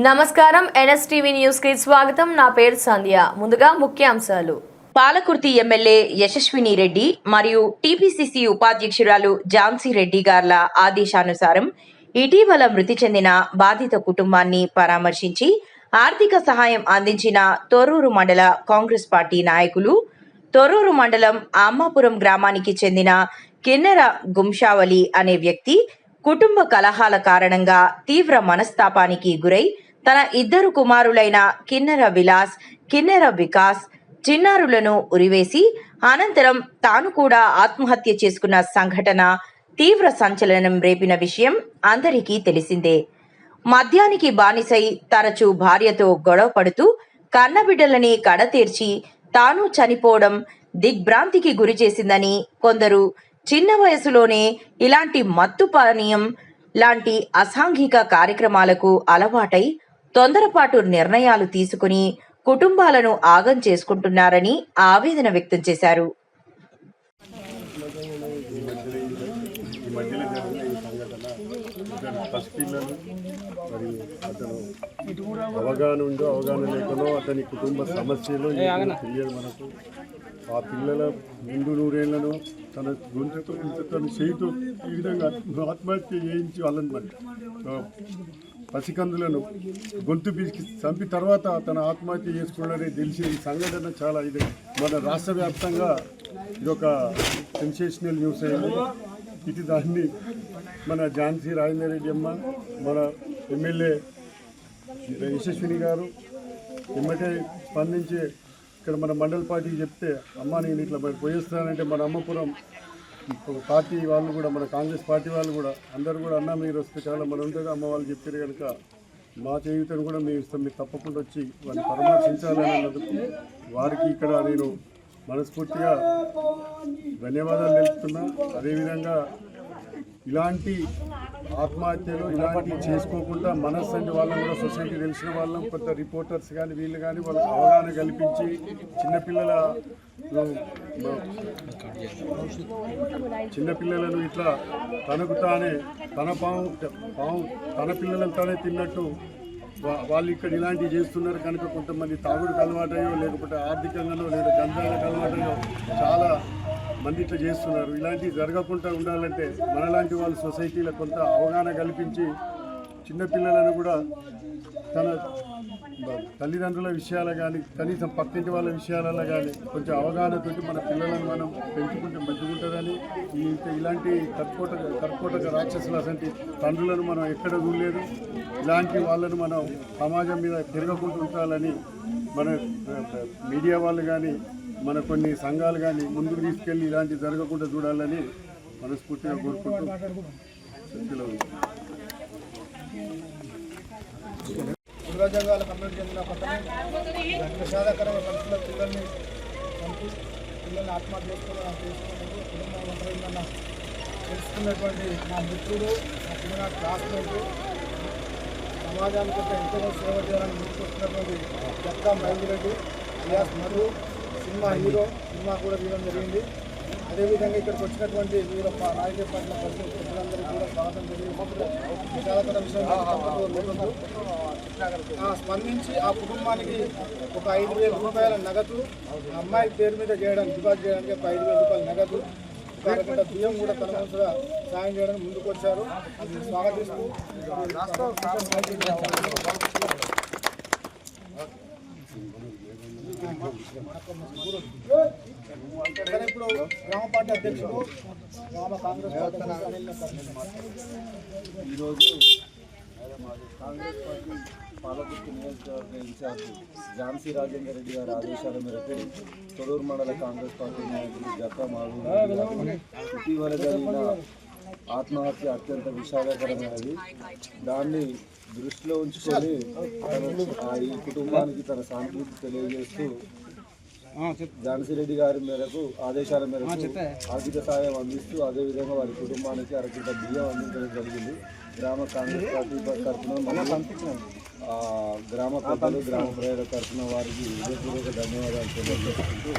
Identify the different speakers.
Speaker 1: నమస్కారం NSTV news కి స్వాగతం. నా పేరు సంధ్య. ముందుగా ముఖ్యాంశాలు.
Speaker 2: పాలకుర్తి ఎమ్మెల్యే యశస్విని రెడ్డి మరియు టీపీసీసీ ఉపాధ్యక్షురాలు ఝాన్సీ రెడ్డి గార్ల ఆదేశానుసారం ఇటీవల మృతి చెందిన బాధిత కుటుంబాన్ని పరామర్శించి ఆర్థిక సహాయం అందించిన తొర్రూరు మండల కాంగ్రెస్ పార్టీ నాయకులు, తొర్రూరు మండలం అమ్మాపురం గ్రామానికి చెందిన కిన్నెర గుంషావలి అనే వ్యక్తి కుటుంబ కలహాల కారణంగా తీవ్ర మనస్తాపానికి గురై తన ఇద్దరు కుమారులైన కిన్నెర విలాస్, కిన్నెర వికాస్ చిన్నారులను ఉరివేసి అనంతరం తాను కూడా ఆత్మహత్య చేసుకున్న సంఘటన తీవ్ర సంచలనం రేపిన విషయం అందరికీ తెలిసిందే. మద్యానికి బానిసై తరచూ భార్యతో గొడవ పడుతూ కన్నబిడ్డలని కడతీర్చి తాను చనిపోవడం దిగ్భ్రాంతికి గురి చేసిందని కొందరు చిన్న వయసులోనే ఇలాంటి మత్తు పానీయం లాంటి అసాంఘిక కార్యక్రమాలకు అలవాటై తొందరపాటు నిర్ణయాలు తీసుకుని కుటుంబాలను ఆగం చేసుకుంటున్నారని ఆవేదన వ్యక్తం చేశారు.
Speaker 3: అవగాహన ఉందో అవగాహన లేకనో అతని కుటుంబ సమస్యలు తెలియదు మనకు. ఆ పిల్లల ముందు నూరేళ్లను తన గొంతుతో తన చేయితో ఈ విధంగా ఆత్మహత్య చేయించి వాళ్ళని పసికందులను గొంతు పీకి చంపి తర్వాత తన ఆత్మహత్య చేసుకోవాలని తెలిసి ఈ సంఘటన చాలా ఇది మన రాష్ట్ర వ్యాప్తంగా ఇదొక సెన్సేషనల్ న్యూస్ అయింది. ఇది దాన్ని మన ఝాన్సీ రాజేందర్ రెడ్డి అమ్మ, మన ఎమ్మెల్యే యశస్విని గారు ఎమ్మటే స్పందించి ఇక్కడ మన మండల పార్టీకి చెప్తే, అమ్మ నేను ఇట్లా మరి పోయేస్తానంటే మన అమ్మపురం పార్టీ వాళ్ళు కూడా, మన కాంగ్రెస్ పార్టీ వాళ్ళు కూడా అందరూ కూడా అన్న మీరు వస్తే చాలా మన ఉంటుంది అమ్మ వాళ్ళు చెప్పారు కనుక మా చేయుతను కూడా మేము ఇస్తాం, మీరు తప్పకుండా వచ్చి వారిని పరామర్శించాలని అన్నందుకు వారికి ఇక్కడ నేను మనస్ఫూర్తిగా ధన్యవాదాలు తెలుపుతున్నా. అదేవిధంగా ఇలాంటి ఆత్మహత్యలు ఇలాంటివి చేసుకోకుండా మనస్సంటి వాళ్ళని కూడా సొసైటీ తెలిసిన వాళ్ళం కొంత రిపోర్టర్స్ కానీ వీళ్ళు కానీ వాళ్ళకి అవగాహన కల్పించి చిన్నపిల్లలను ఇట్లా తనకు తానే తన పాము తన పిల్లలను తానే తిన్నట్టు వాళ్ళు ఇక్కడ ఇలాంటివి చేస్తున్నారు కనుక కొంతమంది తాగుడుకు అలవాటయ్యో లేకపోతే ఆర్థికంగానో లేదా గంజాలకు అలవాటయ్యో చాలా మంది ఇట్లా చేస్తున్నారు. ఇలాంటివి జరగకుండా ఉండాలంటే మనలాంటి వాళ్ళు సొసైటీలో కొంత అవగాహన కల్పించి చిన్నపిల్లలను కూడా తన తల్లిదండ్రుల విషయాలు కానీ కనీసం పక్కింటి వాళ్ళ విషయాలలో కానీ కొంచెం అవగాహనతోటి మన పిల్లలను మనం పెంచుకుంటే మంచిగుంటుందని ఇలాంటి కర్కోటక రాక్షసులు అసంటి తండ్రులను మనం ఎక్కడ చూడలేదు. ఇలాంటి వాళ్ళను మనం సమాజం మీద తిరగకుండా ఉండాలని మన మీడియా వాళ్ళు కానీ మన కొన్ని సంఘాలు కానీ ముందుకు తీసుకెళ్ళి ఇలాంటివి జరగకుండా చూడాలని మనస్ఫూర్తిగా కోరుకుంటూ
Speaker 4: ఉగ్రజంగాల కమ్యూనిటీ చెందిన పక్కనే విషాదకరమైన పరిస్థితుల్లో పిల్లల్ని ఆత్మహత్య చేసుకున్నందుకు కుటుంబం ఒంటరిందన్న తెలుసుకున్నటువంటి నా మిత్రుడు, నా చిన్న క్లాస్మేట్, సమాజానికి ఎంతో సేవ చేయాలని ముందుకొస్తున్నటువంటి Jakka Maigireddy Riyas Madhu cinema hero, cinema కూడా తీయడం జరిగింది. అదేవిధంగా ఇక్కడికి వచ్చినటువంటి వివిధ రాజకీయ పార్టీల ప్రజలందరికీ కూడా స్వాగతం తెలియజేస్తూ విషాదకర విషయం స్పందించి ఆ కుటుంబానికి ఒక 5,000 రూపాయల నగదు, అమ్మాయి పేరు మీద డిపాజిట్ చేయడానికి ఒక 5,000 రూపాయల నగదు, ఒక బియ్యం కూడా తన మనసుగా సాయం చేయడానికి ముందుకు వచ్చారు. అది స్వాగతిస్తూ ఇప్పుడు గ్రామ పార్టీ అధ్యక్షుడు, గ్రామ కాంగ్రెస్
Speaker 5: ఈరోజు కాంగ్రెస్ పార్టీ పాలకుర్తి నియోజకవర్గ ఇన్ఛార్జి ఝాన్సీ రాజేందర్ రెడ్డి గారి ఆదేశాల మేరకు తొర్రూరు మండల కాంగ్రెస్ పార్టీ నాయకులు జక్కా మాధవ్ ఇటీవల జరిగిన ఆత్మహత్య అత్యంత విషాదకరమైనది. దాన్ని దృష్టిలో ఉంచుకొని ఈ కుటుంబానికి తన సానుభూతి తెలియజేస్తూ ఝాన్సీ రెడ్డి గారి మేరకు ఆదేశాల మేరకు ఆర్థిక సాయం అందిస్తూ అదేవిధంగా వారి కుటుంబానికి అరకింత బియ్యం అందించడం జరిగింది. గ్రామ కాంగ్రెస్ పార్టీ తరఫున గ్రామ పెద్దలు, గ్రామ ప్రజల తరఫున వారికి హృదయపూర్వక ధన్యవాదాలు తెలియజేసుకుంటూ